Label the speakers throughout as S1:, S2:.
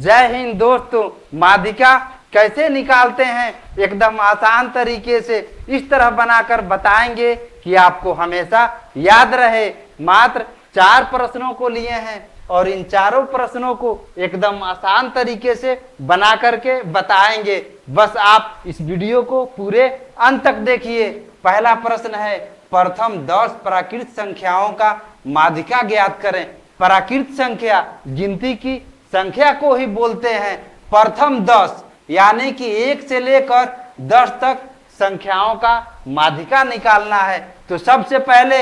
S1: जय हिंद दोस्तों। माध्यिका कैसे निकालते हैं एकदम आसान तरीके से इस तरह बनाकर बताएंगे कि आपको हमेशा याद रहे। मात्र 4 प्रश्नों को लिए हैं और इन चारों प्रश्नों को एकदम आसान तरीके से बना करके बताएंगे। बस आप इस वीडियो को पूरे अंत तक देखिए। पहला प्रश्न है, प्रथम 10 प्राकृत संख्याओं का माध्यिका ज्ञात करें। प्राकृत संख्या गिनती की संख्या को ही बोलते हैं। प्रथम 10 यानी कि 1 से लेकर 10 तक संख्याओं का माध्यिका निकालना है। तो सबसे पहले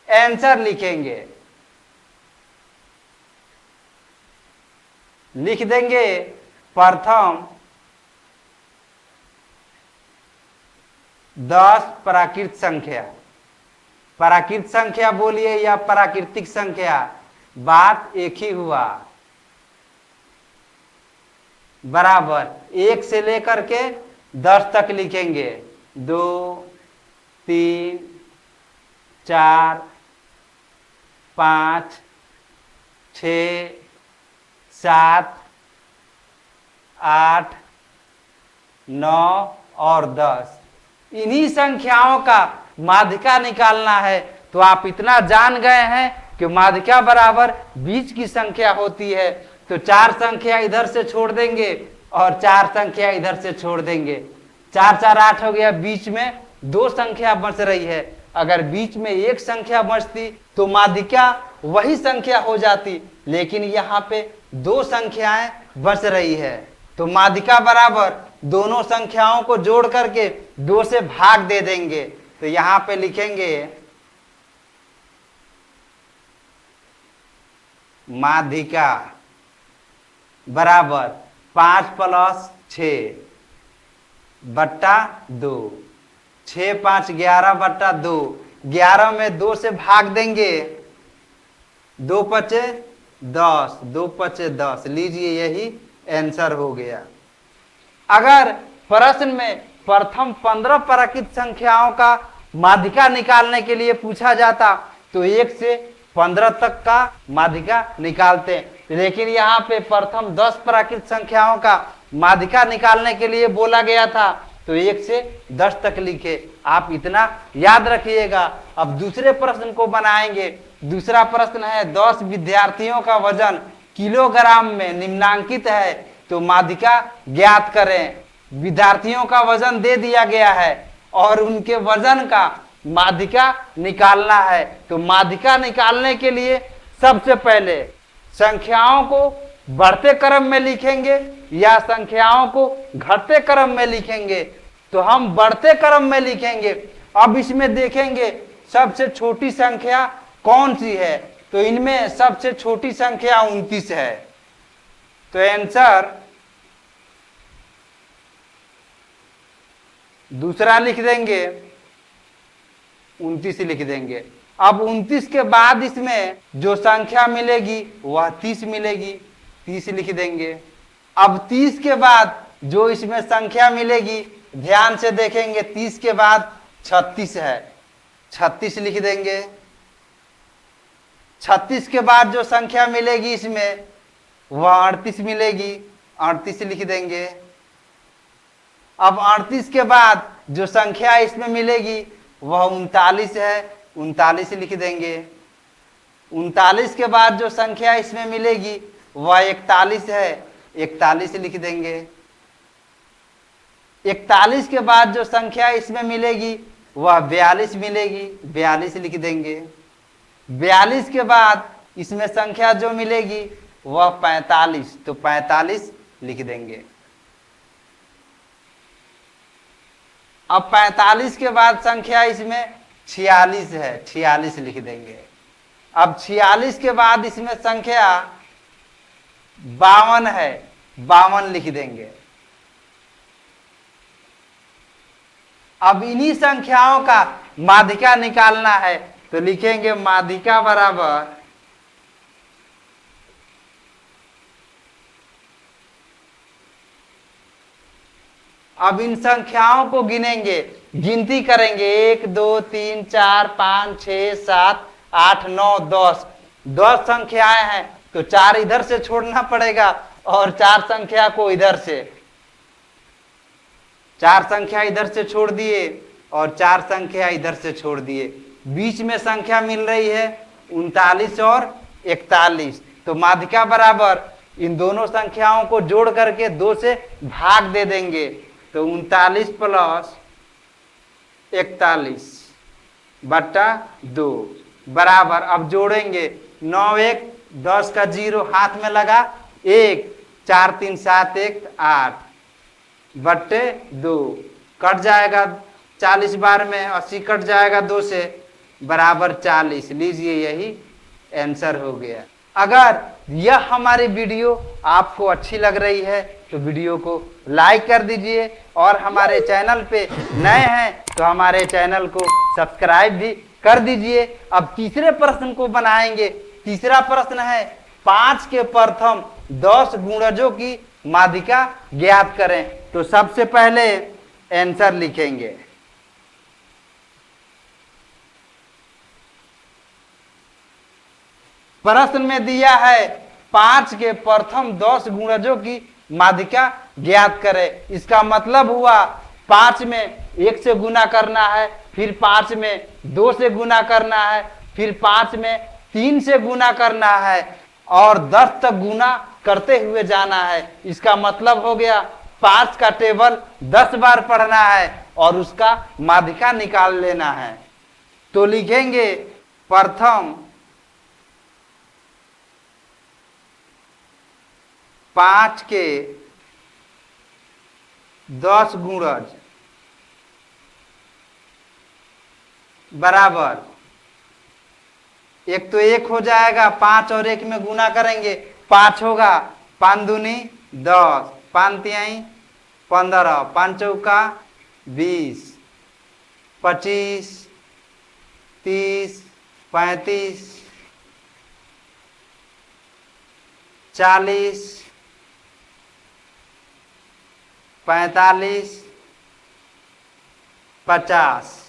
S1: आंसर लिखेंगे, लिख देंगे प्रथम 10 प्राकृत संख्या। प्राकृत संख्या बोलिए या प्राकृतिक संख्या, बात एक ही हुआ। बराबर 1 से लेकर के 10 तक लिखेंगे। 2 3 4 5 6 7 8 9 और 10। इन्हीं संख्याओं का माध्यिका निकालना है। तो आप इतना जान गए हैं कि माध्यिका बराबर बीच की संख्या होती है। तो 4 संख्या इधर से छोड़ देंगे और 4 संख्या इधर से छोड़ देंगे। 4 4 8 हो गया। बीच में 2 संख्या बच रही है। अगर बीच में 1 संख्या बचती तो माध्यिका वही संख्या हो जाती, लेकिन यहाँ पे 2 संख्याएं बच रही है। तो माध्यिका बराबर दोनों संख्याओं को जोड़ करके 2 से भाग दे देंगे। तो यहाँ पे लिखेंगे माध्यिका बराबर 5 + 6 बट्टा 2। 6 5 11 बट्टा 2। 11 में 2 से भाग देंगे। 2 पचे 10, 2 पचे 10। लीजिए यही आंसर हो गया। अगर प्रश्न में प्रथम 15 प्राकृत संख्याओं का माध्यिका निकालने के लिए पूछा जाता तो 1 से 15 तक का माध्यिका निकालते हैं, लेकिन यहाँ पे प्रथम 10 प्राकृत संख्याओं का माध्यिका निकालने के लिए बोला गया था तो 1 से 10 तक लिखे। आप इतना याद रखिएगा। अब दूसरे प्रश्न को बनाएंगे। दूसरा प्रश्न है, 10 विद्यार्थियों का वजन किलोग्राम में निम्नांकित है, तो माध्यिका ज्ञात करें। विद्यार्थियों का वजन दे दिया गया है और उनके वजन का माध्यिका निकालना है। तो माध्यिका निकालने के लिए सबसे पहले संख्याओं को बढ़ते क्रम में लिखेंगे या संख्याओं को घटते क्रम में लिखेंगे। तो हम बढ़ते क्रम में लिखेंगे। अब इसमें देखेंगे सबसे छोटी संख्या कौन सी है, तो इनमें सबसे छोटी संख्या 29 है। तो आंसर दूसरा लिख देंगे, 29 लिख देंगे। अब 29 के बाद इसमें जो संख्या मिलेगी वह 30 मिलेगी, 30 लिख देंगे। अब 30 के बाद जो इसमें संख्या मिलेगी, ध्यान से देखेंगे, 30 के बाद 36 है, 36 लिख देंगे। 36 के बाद जो संख्या मिलेगी इसमें वह 38 मिलेगी, 38 लिख देंगे। अब 38 के बाद जो संख्या इसमें मिलेगी वह 39 है, 39 लिख देंगे। 39 के बाद जो संख्या इसमें मिलेगी वह 41 है, 41 लिख देंगे। 41 के बाद जो संख्या इसमें मिलेगी वह 42 मिलेगी, 42 लिख देंगे। 42 के बाद इसमें संख्या जो मिलेगी वह 45, तो 45 लिख देंगे। अब 45 के बाद संख्या इसमें 46 है, 46 लिख देंगे। अब 46 के बाद इसमें संख्या 52 है, 52 लिख देंगे। अब इन्हीं संख्याओं का माध्यिका निकालना है तो लिखेंगे माध्यिका बराबर अब इन संख्याओं को गिनेंगे, गिनती करेंगे। 1 2 3 4 5 6 7 8 9 10। 10 संख्याएं हैं तो 4 इधर से छोड़ना पड़ेगा और 4 संख्या को इधर से, 4 संख्या इधर से छोड़ दिए और 4 संख्या इधर से छोड़ दिए। बीच में संख्या मिल रही है 39 और 41। तो माध्यिका बराबर इन दोनों संख्याओं को जोड़ करके 2 से भाग दे देंगे। तो 39 प्लस 41 बट्टा 2 बराबर, अब जोड़ेंगे 9 1 10 का 0 हाथ में लगा 1, 4 3 7 1 8 बट्टे 2, कट जाएगा 40 बार में 80 कट जाएगा 2 से, बराबर 40। लीजिए यही आंसर हो गया। अगर यह हमारी वीडियो आपको अच्छी लग रही है तो वीडियो को लाइक कर दीजिए और हमारे चैनल पे नए हैं तो हमारे चैनल को सब्सक्राइब भी कर दीजिए। अब तीसरे प्रश्न को बनाएंगे। तीसरा प्रश्न है 5 के प्रथम 10 गुणजों की माध्यिका ज्ञात करें। तो सबसे पहले आंसर लिखेंगे। प्रश्न में दिया है 5 के प्रथम 10 गुणजों की माध्यिका ज्ञात करें। इसका मतलब हुआ 5 में 1 से गुना करना है, फिर 5 में 2 से गुना करना है, फिर 5 में 3 से गुना करना है और 10 तक गुना करते हुए जाना है। इसका मतलब हो गया 5 का टेबल 10 बार पढ़ना है और उसका माध्यिका निकाल लेना है। तो लिखेंगे प्रथम 5 के 10 गुणज बराबर, एक तो 1 हो जाएगा, 5 और 1 में गुना करेंगे 5 होगा, 5 दूनी 10, 5 तिहाई 15, 5 चौका 20, 25, 30, 35, 40, 45, 50।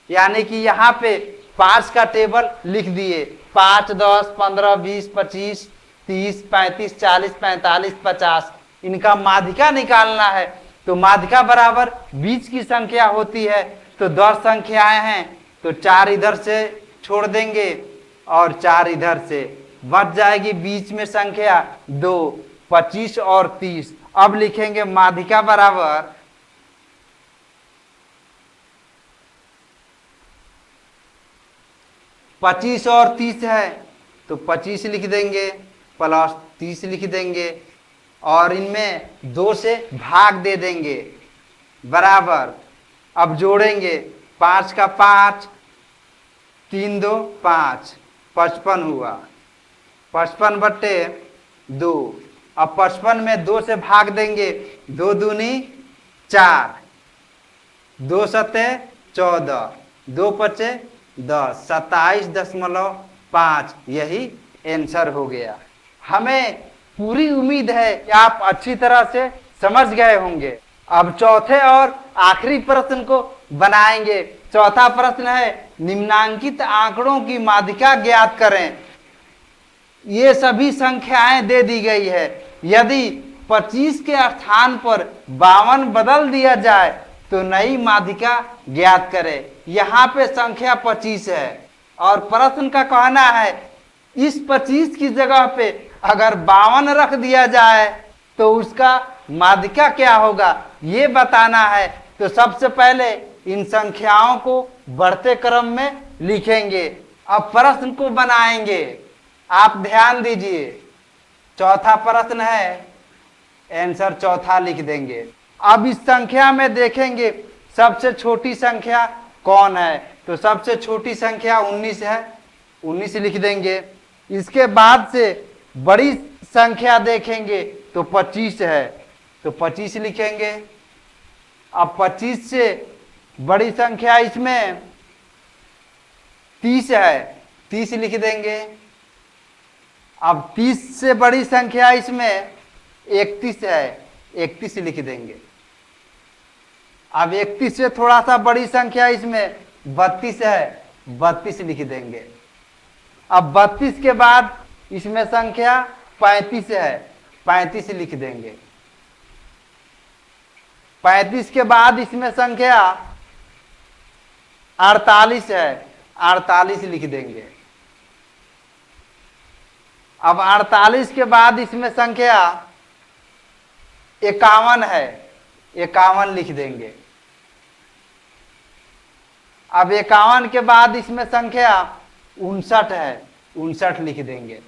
S1: यानी कि यहाँ पे 5 का टेबल लिख दिए। 5, 10, 15, 20, 25, 30, 35, 40, 45, 50 इनका माध्यिका निकालना है। तो माध्यिका बराबर बीच की संख्या होती है। तो 10 संख्याएं हैं तो 4 इधर से छोड़ देंगे और 4 इधर से, बच जाएगी बीच में संख्या 2, 25 और 30। अब लिखेंगे माध्यिका बराबर 25 और 30 है तो 25 लिख देंगे प्लस 30 लिख देंगे और इनमें 2 से भाग दे देंगे बराबर। अब जोड़ेंगे 5 का 5, 3 2 5, 55 हुआ, 55 बट्टे 2। अब 55 में 2 से भाग देंगे, 2 दूनी 4, 2 सते 14, 2 पचे 10, 27.5 यही आंसर हो गया। हमें पूरी उम्मीद है कि आप अच्छी तरह से समझ गए होंगे। अब चौथे और आखिरी प्रश्न को बनाएंगे। चौथा प्रश्न है निम्नांकित आंकड़ों की माध्यिका ज्ञात करें। ये सभी संख्याएं दे दी गई है। यदि 25 के स्थान पर 52 बदल दिया जाए तो नई माध्यिका ज्ञात करें। यहाँ पे संख्या 25 है और प्रश्न का कहना है इस 25 की जगह पे अगर 52 रख दिया जाए तो उसका माध्यिका क्या होगा ये बताना है। तो सबसे पहले इन संख्याओं को बढ़ते क्रम में लिखेंगे। अब प्रश्न को बनाएंगे। आप ध्यान दीजिए, चौथा प्रश्न है, आंसर चौथा लिख देंगे। अब इस संख्या में देखेंगे सबसे छोटी संख्या कौन है। तो सबसे छोटी संख्या 19 है, 19 लिख देंगे। इसके बाद से बड़ी संख्या देखेंगे तो 25 है, तो 25 लिखेंगे। अब 25 से बड़ी संख्या इसमें 30 है, 30 लिख देंगे। अब 30 से बड़ी संख्या इसमें 31 है, 31 लिख देंगे। अब 31 से थोड़ा सा बड़ी संख्या इसमें 32 है, 32 लिख देंगे। अब 32 के बाद इसमें संख्या 35 है, 35 लिख देंगे। 35 के बाद इसमें संख्या 48 है, 48 लिख देंगे। अब 48 के बाद इसमें संख्या 51 है, 51 लिख देंगे। अब 51 के बाद इसमें संख्या 59 है, 59 लिख देंगे।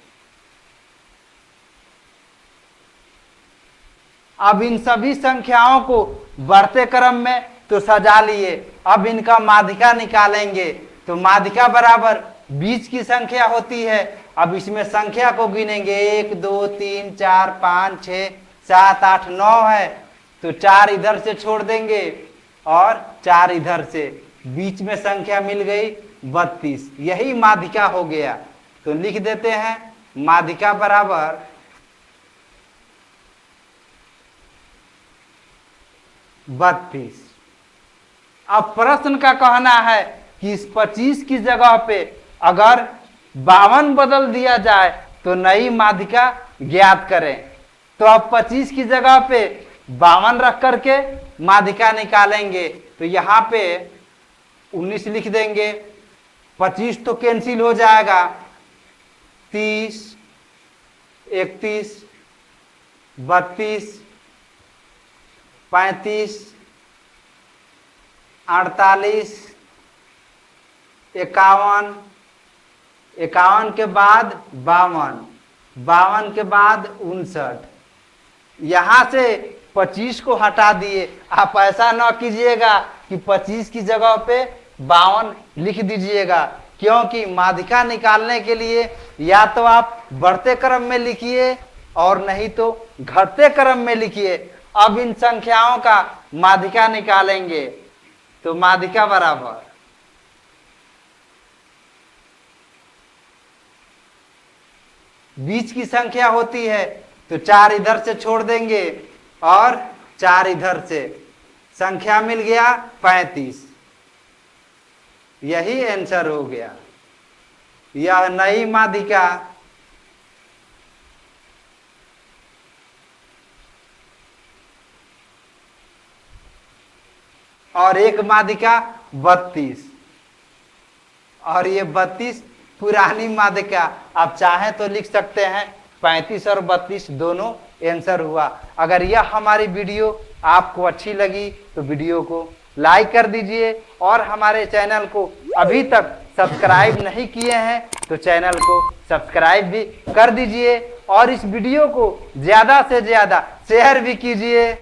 S1: अब इन सभी संख्याओं को बढ़ते क्रम में तो सजा लिए, अब इनका माध्यिका निकालेंगे। तो माध्यिका बराबर बीच की संख्या होती है। अब इसमें संख्या को गिनेंगे, 1 2 3 4 5 6 7 8 9 है, तो 4 इधर से छोड़ देंगे और 4 इधर से, बीच में संख्या मिल गई 32। यही माध्यिका हो गया। तो लिख देते हैं माध्यिका बराबर 32। अब प्रश्न का कहना है कि इस 25 की जगह पे अगर 52 बदल दिया जाए तो नई माध्यिका ज्ञात करें। तो अब 25 की जगह पे 52 रख करके माध्यिका निकालेंगे। तो यहाँ पे 19 लिख देंगे, 25 तो कैंसिल हो जाएगा, 30 31 32 35 48 51, 51 के बाद 52, 52 के बाद 59। यहां से 25 को हटा दिए। आप ऐसा न कीजिएगा कि 25 की जगह पे 52 लिख दीजिएगा, क्योंकि माध्यिका निकालने के लिए या तो आप बढ़ते क्रम में लिखिए और नहीं तो घटते क्रम में लिखिए। अब इन संख्याओं का माध्यिका निकालेंगे। तो माध्यिका बराबर बीच की संख्या होती है, तो 4 इधर से छोड़ देंगे और 4 इधर से, संख्या मिल गया 35। यही आंसर हो गया। यह नई माध्यिका और एक माध्यिका 32, और ये 32 पुरानी माध्यिका। आप चाहें तो लिख सकते हैं 35 और 32 दोनों आंसर हुआ। अगर यह हमारी वीडियो आपको अच्छी लगी तो वीडियो को लाइक कर दीजिए, और हमारे चैनल को अभी तक सब्सक्राइब नहीं किए हैं तो चैनल को सब्सक्राइब भी कर दीजिए, और इस वीडियो को ज़्यादा से ज़्यादा शेयर भी कीजिए।